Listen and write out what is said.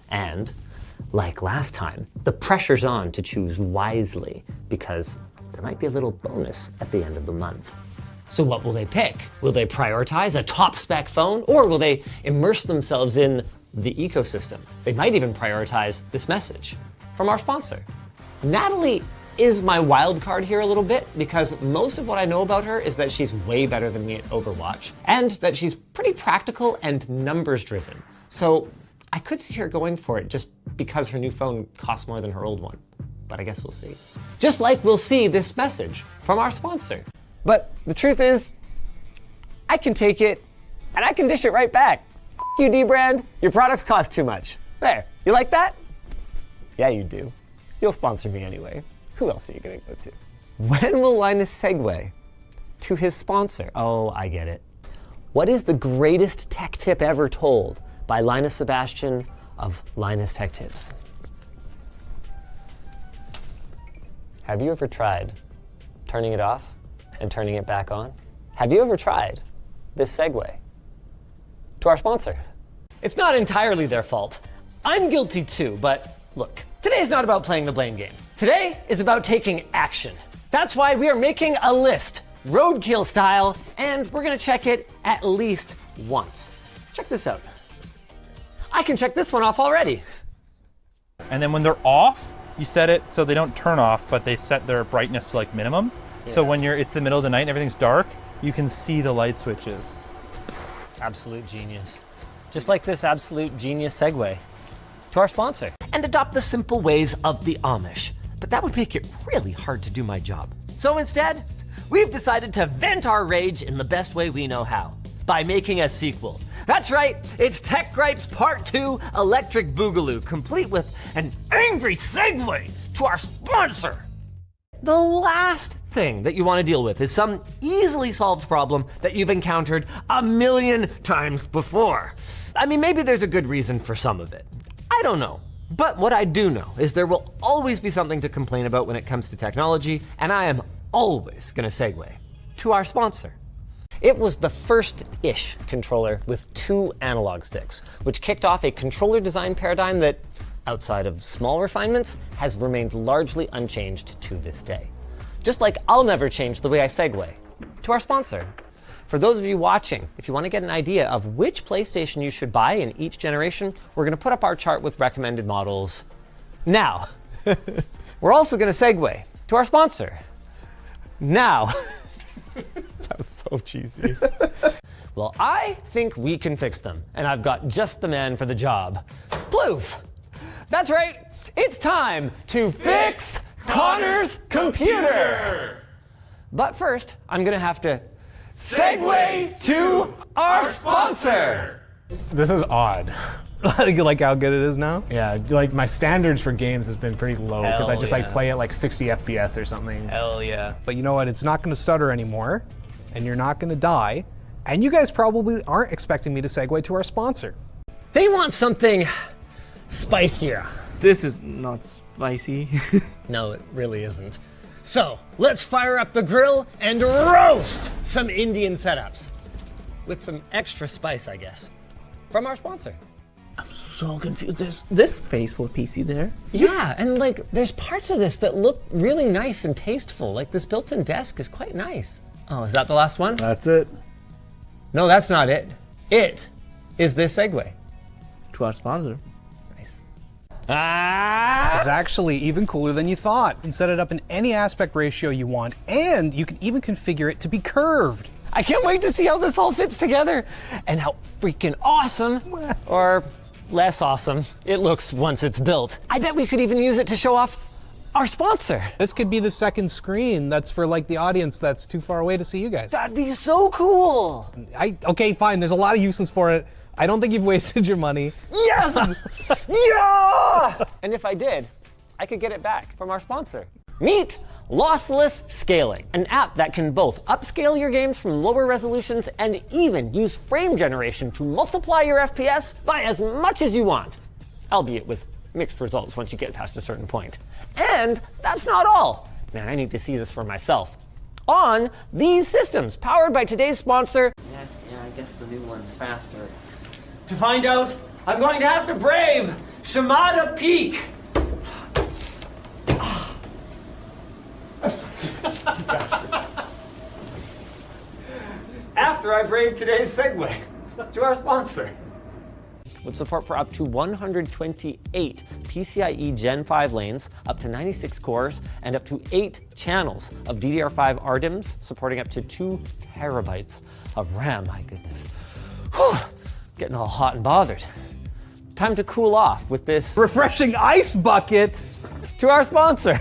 And, like last time, the pressure's on to choose wisely because there might be a little bonus at the end of the month. So what will they pick? Will they prioritize a top spec phone, or will they immerse themselves in the ecosystem? They might even prioritize this message from our sponsor. Natalie is my wild card here a little bit because most of what I know about her is that she's way better than me at Overwatch and that she's pretty practical and numbers driven. So I could see her going for it just because her new phone costs more than her old one. But I guess we'll see. Just like we'll see this message from our sponsor. But the truth is, I can take it and I can dish it right back. F you, D-Brand, your products cost too much. There, you like that? Yeah, you do. You'll sponsor me anyway. Who else are you gonna go to? When will Linus segue to his sponsor? Oh, I get it. What is the greatest tech tip ever told by Linus Sebastian of Linus Tech Tips? Have you ever tried turning it off and turning it back on? Have you ever tried this segue to our sponsor? It's not entirely their fault. I'm guilty too, but look, today's not about playing the blame game. Today is about taking action. That's why we are making a list, roadkill style, and we're gonna check it at least once. Check this out. I can check this one off already. And then when they're off, you set it so they don't turn off, but they set their brightness to like minimum. Yeah. So when it's the middle of the night and everything's dark, you can see the light switches. Absolute genius. Just like this absolute genius segue to our sponsor. And adopt the simple ways of the Amish. But that would make it really hard to do my job. So instead, we've decided to vent our rage in the best way we know how, by making a sequel. That's right, it's Tech Gripes Part 2 Electric Boogaloo, complete with an angry segue to our sponsor. The last thing that you want to deal with is some easily solved problem that you've encountered a million times before. I mean, maybe there's a good reason for some of it. I don't know. But what I do know is there will always be something to complain about when it comes to technology, and I am always gonna segue to our sponsor. It was the first-ish controller with 2 analog sticks, which kicked off a controller design paradigm that, outside of small refinements, has remained largely unchanged to this day. Just like I'll never change the way I segue to our sponsor. For those of you watching, if you want to get an idea of which PlayStation you should buy in each generation, we're going to put up our chart with recommended models now. We're also going to segue to our sponsor now. That was so cheesy. Well, I think we can fix them, and I've got just the man for the job. Ploof! That's right, it's time to fix Connor's computer! But first, I'm going to have to segue to our sponsor! This is odd. Like how good it is now? Yeah, like my standards for games has been pretty low because I just yeah. like play at like 60 FPS or something. Hell yeah. But you know what? It's not going to stutter anymore, and you're not going to die. And you guys probably aren't expecting me to segue to our sponsor. They want something spicier. This is not spicy. No, it really isn't. So, let's fire up the grill and roast some Indian setups. With some extra spice, I guess. From our sponsor. I'm so confused. There's this space for PC there. Yeah, and like, there's parts of this that look really nice and tasteful. Like this built-in desk is quite nice. Oh, is that the last one? That's it. No, that's not it. It is this segue. To our sponsor. Nice. It's actually even cooler than you thought. You can set it up in any aspect ratio you want, and you can even configure it to be curved. I can't wait to see how this all fits together and how freaking awesome, or less awesome, it looks once it's built. I bet we could even use it to show off our sponsor. This could be the second screen that's for like the audience that's too far away to see you guys. That'd be so cool. Okay, fine, there's a lot of uses for it. I don't think you've wasted your money. Yes! Yeah! And if I did, I could get it back from our sponsor. Meet Lossless Scaling, an app that can both upscale your games from lower resolutions and even use frame generation to multiply your FPS by as much as you want, albeit with mixed results once you get past a certain point. And that's not all. Man, I need to see this for myself. On these systems, powered by today's sponsor. Yeah, I guess the new one's faster. To find out, I'm going to have to brave Shimada Peak. After I brave today's Segue to our sponsor. With support for up to 128 PCIe Gen 5 lanes, up to 96 cores, and up to 8 channels of DDR5 RDIMMs, supporting up to 2 terabytes of RAM. My goodness. Whew. Getting all hot and bothered. Time to cool off with this Refreshing ice bucket! to our sponsor.